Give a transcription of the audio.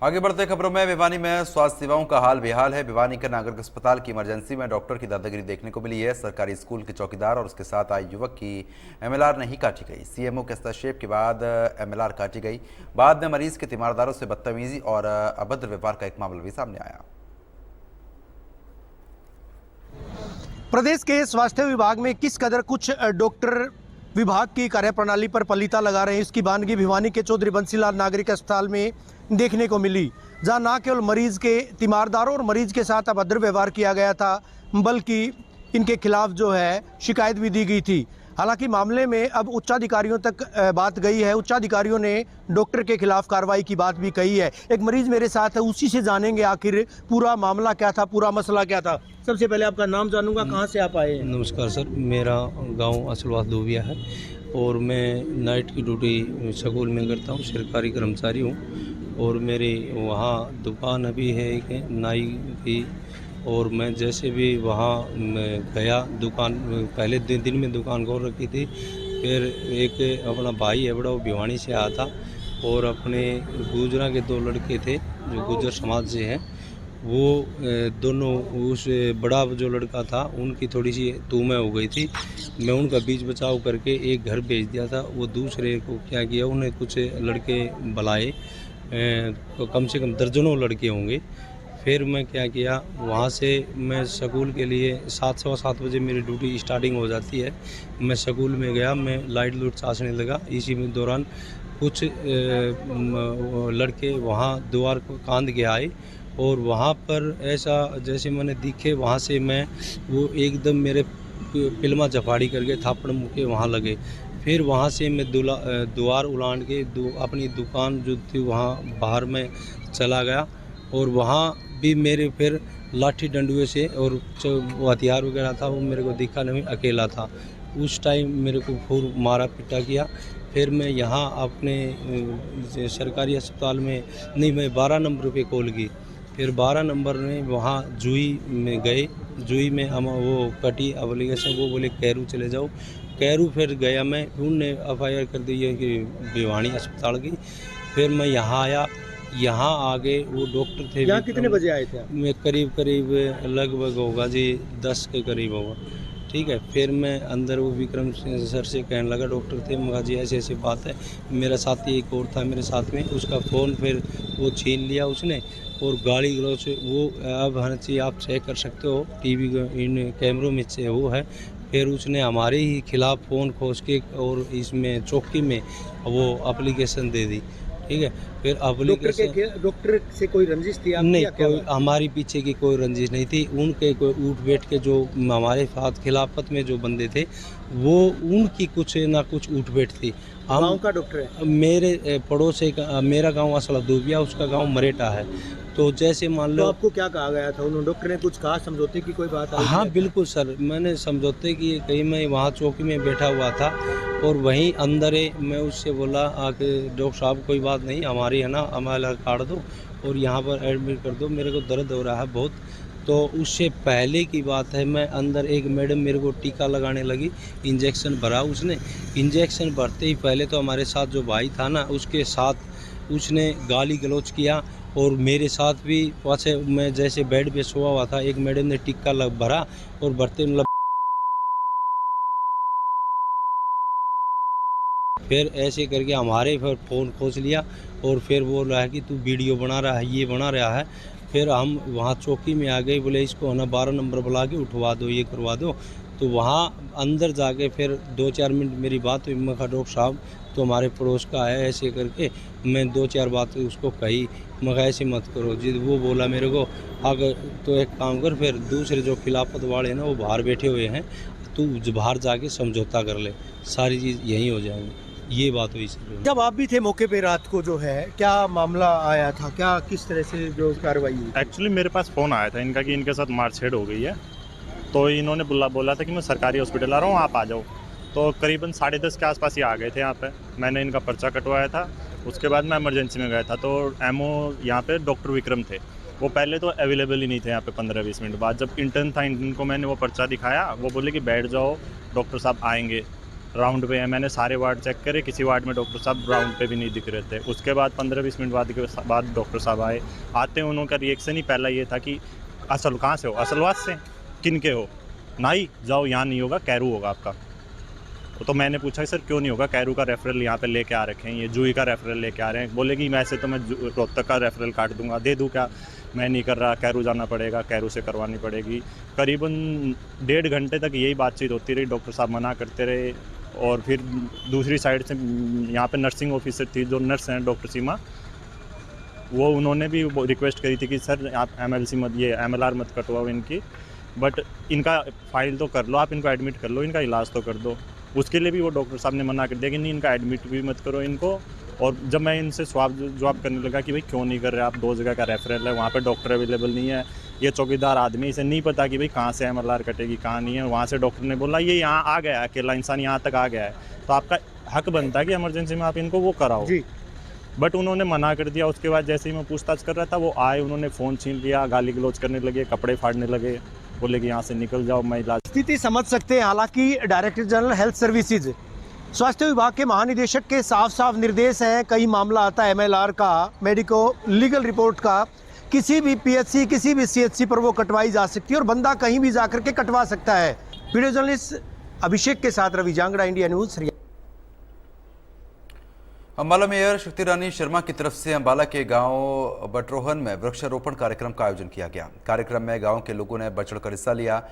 आगे बढ़ते खबरों में भिवानी में स्वास्थ्य सेवाओं का हाल बेहाल है। भिवानी के नागरिक अस्पताल की इमरजेंसी में डॉक्टर की दादागिरी देखने को मिली है। सरकारी स्कूल के चौकीदार और उसके साथ आए युवक की एमएलआर नहीं काटी गई। सीएमओ के हस्तक्षेप के बाद एमएलआर काटी गई। बाद में मरीज के तीमारदारों से बदतमीजी और अभद्र व्यवहार का एक मामला भी सामने आया। प्रदेश के स्वास्थ्य विभाग में किस कदर कुछ डॉक्टर विभाग की कार्यप्रणाली पर पलीता लगा रहे हैं, इसकी वानगी भिवानी के चौधरी बंसीलाल नागरिक अस्पताल में देखने को मिली, जहां न केवल मरीज के तीमारदारों और मरीज के साथ अभद्र व्यवहार किया गया था, बल्कि इनके खिलाफ जो है शिकायत भी दी गई थी। हालांकि मामले में अब उच्चाधिकारियों तक बात गई है। उच्चाधिकारियों ने डॉक्टर के खिलाफ कार्रवाई की बात भी कही है। एक मरीज मेरे साथ है, उसी से जानेंगे आखिर पूरा मामला क्या था, पूरा मसला क्या था। सबसे पहले आपका नाम जानूंगा, कहाँ से आप आए हैं? नमस्कार सर, मेरा गांव असलवास धोबिया है और मैं नाइट की ड्यूटी स्कूल में करता हूं, सरकारी कर्मचारी हूं। और मेरी वहां दुकान अभी है एक नाई की, और मैं जैसे भी वहाँ गया, दुकान पहले दिन में दुकान खोल रखी थी। फिर एक अपना भाई है बड़ा, वो भिवानी से आया था और अपने गुजरा के दो लड़के थे जो गुजर समाज से हैं, वो दोनों, उस बड़ा जो लड़का था उनकी थोड़ी सी तूमें हो गई थी। मैं उनका बीच बचाव करके एक घर भेज दिया था। वो दूसरे को क्या किया, उन्हें कुछ लड़के बुलाए, कम से कम दर्जनों लड़के होंगे। फिर मैं क्या किया, वहाँ से मैं स्कूल के लिए 7 सवा 7 बजे मेरी ड्यूटी स्टार्टिंग हो जाती है। मैं स्कूल में गया, मैं लाइट लूट चाशने लगा। इसी में दौरान कुछ लड़के वहाँ द्वार को कांद के आए और वहाँ पर ऐसा जैसे मैंने दिखे, वहाँ से मैं वो एकदम मेरे पिलमा झपाड़ी करके थापड़ मुके वहाँ लगे। फिर वहाँ से मैं द्वार उलाट के अपनी दुकान जो थी वहाँ बाहर में चला गया और वहाँ भी मेरे फिर लाठी डंडुए से और जो हथियार वगैरह था वो मेरे को दिखा नहीं, अकेला था। उस टाइम मेरे को खूब मारा पीटा किया। फिर मैं यहाँ अपने सरकारी अस्पताल में नहीं, मैं 12 नंबर पे कॉल की। फिर 12 नंबर में वहाँ जुई में गए। जुई में हम वो कटी एप्लीकेशन, वो बोले कैरू चले जाओ। कैरू फिर गया मैं, उनने FIR कर दी है कि भिवानी अस्पताल की। फिर मैं यहाँ आया, यहाँ आगे वो डॉक्टर थे। यहाँ कितने बजे आए थे आप? मैं करीब लगभग होगा जी 10 के करीब होगा, ठीक है। फिर मैं अंदर वो विक्रम सर से कहने लगा, डॉक्टर थे, मगा जी ऐसे ऐसे बात है। मेरा साथी एक और था मेरे साथ में, उसका फ़ोन फिर वो छीन लिया उसने और गाली गलौज से वो, अब हर चीज़ आप चेक कर सकते हो, TV इन कैमरों में से वो है। फिर उसने हमारे ही खिलाफ़ फ़ोन खोज के और इसमें चौकी में वो एप्लीकेशन दे दी, ठीक है। फिर डॉक्टर से कोई रंजिश थी आपकी? नहीं, कोई हमारी पीछे की कोई रंजिश नहीं थी। उनके कोई उठ बैठ के जो हमारे साथ खिलाफत में जो बंदे थे, वो उनकी कुछ ना कुछ उठ बैठ थी। हम गाँव का डॉक्टर है? मेरे पड़ोसी का, मेरा गांव असला दूबिया, उसका गांव मरेटा है। तो जैसे मान लो, तो आपको क्या कहा गया था? उन्होंने, डॉक्टर ने कुछ कहा, समझौते की कोई बात आई? हाँ बिल्कुल सर, मैंने समझौते की कहीं, मैं वहाँ चौकी में बैठा हुआ था और वहीं अंदर मैं उससे बोला आके, डॉक्टर साहब कोई बात नहीं, हमारी है ना, एमएलआर काट दो और यहाँ पर एडमिट कर दो, मेरे को दर्द हो रहा है बहुत। तो उससे पहले की बात है, मैं अंदर, एक मैडम मेरे को टीका लगाने लगी, इंजेक्शन भरा उसने। इंजेक्शन भरते ही पहले तो हमारे साथ जो भाई था ना, उसके साथ उसने गाली गलौज किया और मेरे साथ भी पाछे, मैं जैसे बेड पे सोया हुआ था, एक मैडम ने टिक्का भरा और भरते मतलब फिर ऐसे करके हमारे फिर फ़ोन खोज लिया और फिर बोल रहा है कि तू वीडियो बना रहा है, ये बना रहा है। फिर हम वहाँ चौकी में आ गए, बोले इसको है ना 12 नंबर बुला के उठवा दो, ये करवा दो। तो वहाँ अंदर जाके फिर 2-4 मिनट मेरी बात हुई। मैं कहा डॉक्टर साहब तो हमारे पड़ोस का है, ऐसे करके मैं 2-4 बातें उसको कही। मैं कहा ऐसे मत करो जी। वो बोला मेरे को, अगर तो एक काम कर, फिर दूसरे जो खिलाफत वाले हैं ना, वो बाहर बैठे हुए हैं, तू बाहर जाके समझौता कर ले, सारी चीज़ यहीं हो जाएंगी। ये बात हुई सर। जब आप भी थे मौके पे रात को, जो है क्या मामला आया था, क्या किस तरह से जो कार्रवाई हुई? एक्चुअली मेरे पास फ़ोन आया था इनका कि इनके साथ मारछेड़ हो गई है। तो इन्होंने बोला था कि मैं सरकारी हॉस्पिटल आ रहा हूँ, आप आ जाओ। तो करीबन 10:30 के आसपास ही आ गए थे यहाँ पे। मैंने इनका पर्चा कटवाया था, उसके बाद मैं इमरजेंसी में गया था। तो MO यहाँ पे डॉक्टर विक्रम थे, वो पहले तो अवेलेबल ही नहीं थे यहाँ पे। 15-20 मिनट बाद जब इंटर्न था, इनको मैंने वो पर्चा दिखाया, वो बोले कि बैठ जाओ, डॉक्टर साहब आएंगे राउंड पे है। मैंने सारे वार्ड चेक करे, किसी वार्ड में डॉक्टर साहब राउंड पे भी नहीं दिख रहे थे। उसके बाद 15-20 मिनट बाद डॉक्टर साहब आए। आते हैं उनका रिएक्शन ही पहला ये था कि असल कहाँ से हो, असलवाद से, किन के हो, नाई जाओ यहाँ नहीं होगा, कैरू होगा आपका। तो मैंने पूछा सर क्यों नहीं होगा, कैरू का रेफरल यहाँ पे लेके आ रखे हैं, ये जूही का रेफरल लेके आ रहे हैं। बोले कि वैसे तो मैं रोहतक का रेफरल काट दूंगा, दे दूँ क्या, मैं नहीं कर रहा, कैरू जाना पड़ेगा, कैरू से करवानी पड़ेगी। करीबन 1.5 घंटे तक यही बातचीत होती रही, डॉक्टर साहब मना करते रहे। और फिर दूसरी साइड से यहाँ पे नर्सिंग ऑफिसर थी, जो नर्स हैं डॉक्टर सीमा, वो उन्होंने भी रिक्वेस्ट करी थी कि सर आप MLC मत, ये MLR मत कटवाओ इनकी, बट इनका फाइल तो कर लो, आप इनको एडमिट कर लो, इनका इलाज तो कर दो। उसके लिए भी वो डॉक्टर साहब ने मना कर दिया कि नहीं, इनका एडमिट भी मत करो इनको। और जब मैं इनसे जवाब करने लगा कि भाई क्यों नहीं कर रहे आप, 2 जगह का रेफरल है, वहाँ पे डॉक्टर अवेलेबल नहीं है, ये चौकीदार आदमी, इसे नहीं पता कि भाई कहाँ से MLR कटेगी कहाँ नहीं है। वहाँ से डॉक्टर ने बोला ये यहाँ आ गया है, अकेला इंसान यहाँ तक आ गया है, तो आपका हक बनता है कि इमरजेंसी में आप इनको वो कराओ जी। बट उन्होंने मना कर दिया। उसके बाद जैसे ही मैं पूछताछ कर रहा था, वो आए, उन्होंने फ़ोन छीन लिया, गाली गलौज करने लगे, कपड़े फाड़ने लगे, बोले कि यहाँ से निकल जाओ, मैं इलाज। स्थिति समझ सकते हैं। हालांकि डायरेक्टर जनरल हेल्थ सर्विसेज, स्वास्थ्य विभाग के महानिदेशक के साफ साफ निर्देश हैं, कई मामला आता है MLR का, मेडिको लीगल रिपोर्ट का, किसी भी PHC किसी भी CHC पर वो कटवाई जा सकती है और बंदा कहीं भी जाकर के कटवा सकता है। वीडियो जर्नलिस्ट अभिषेक के साथ Ravi Jangra, India News. Ambala mayor Shakti Rani Sharma की तरफ से अम्बाला के गांव बटरोहन में वृक्षारोपण कार्यक्रम का आयोजन किया गया। कार्यक्रम में गांव के लोगों ने बढ़ चढ़कर हिस्सा लिया।